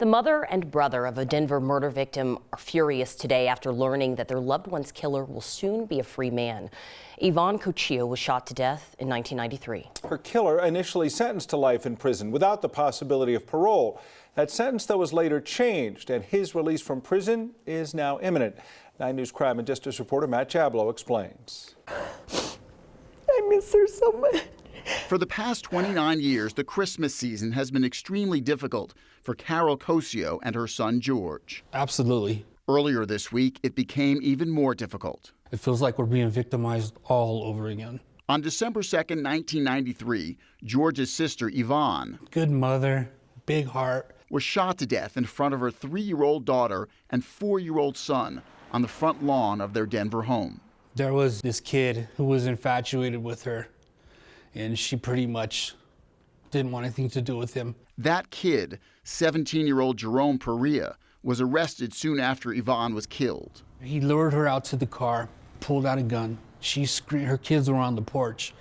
The mother and brother of a Denver murder victim are furious today after learning that their loved one's killer will soon be a free man. Yvonne Cossio was shot to death in 1993. Her killer initially sentenced to life in prison without the possibility of parole. That sentence, though, was later changed, and his release from prison is now imminent. 9 News crime and justice reporter Matt Jablow explains. I miss her so much. For the past 29 years, the Christmas season has been extremely difficult for Carol Cossio and her son George. Absolutely. Earlier this week, it became even more difficult. It feels like we're being victimized all over again. On December 2nd, 1993, George's sister Yvonne, good mother, big heart, was shot to death in front of her 3-year-old daughter and 4-year-old son on the front lawn of their Denver home. There was this kid who was infatuated with her, and she pretty much didn't want anything to do with him. That kid, 17-year-old Jerome Perea, was arrested soon after Yvonne was killed. He lured her out to the car, pulled out a gun. She screamed. Her kids were on the porch.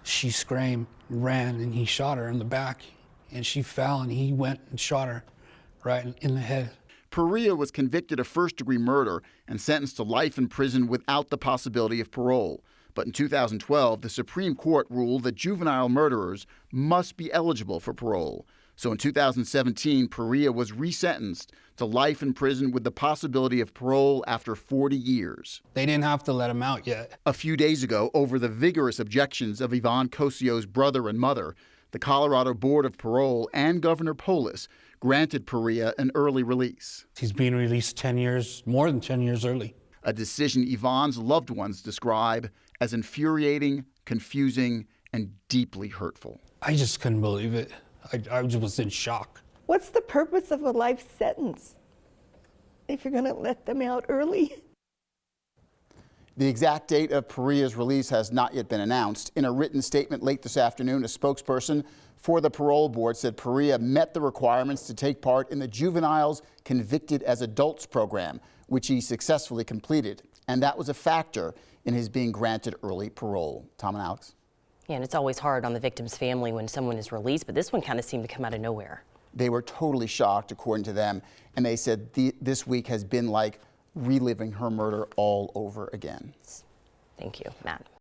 She screamed, ran, and he shot her in the back. And she fell, and he went and shot her right in the head. Perea was convicted of first-degree murder and sentenced to life in prison without the possibility of parole. But in 2012, the Supreme Court ruled that juvenile murderers must be eligible for parole. So in 2017, Perea was resentenced to life in prison with the possibility of parole after 40 years. They didn't have to let him out yet. A few days ago, over the vigorous objections of Yvonne Cossio's brother and mother, the Colorado Board of Parole and Governor Polis granted Perea an early release. He's being released 10 years, more than 10 years early. A decision Yvonne's loved ones describe as infuriating, confusing, and deeply hurtful. I just couldn't believe it. I just was in shock. What's the purpose of a life sentence if you're going to let them out early? The exact date of Perea's release has not yet been announced. In a written statement late this afternoon, a spokesperson for the parole board said Perea met the requirements to take part in the Juveniles Convicted as Adults program, which he successfully completed. And that was a factor in his being granted early parole. Tom and Alex. Yeah, and it's always hard on the victim's family when someone is released, but this one kind of seemed to come out of nowhere. They were totally shocked, according to them, and they said this week has been like reliving her murder all over again. Thank you, Matt.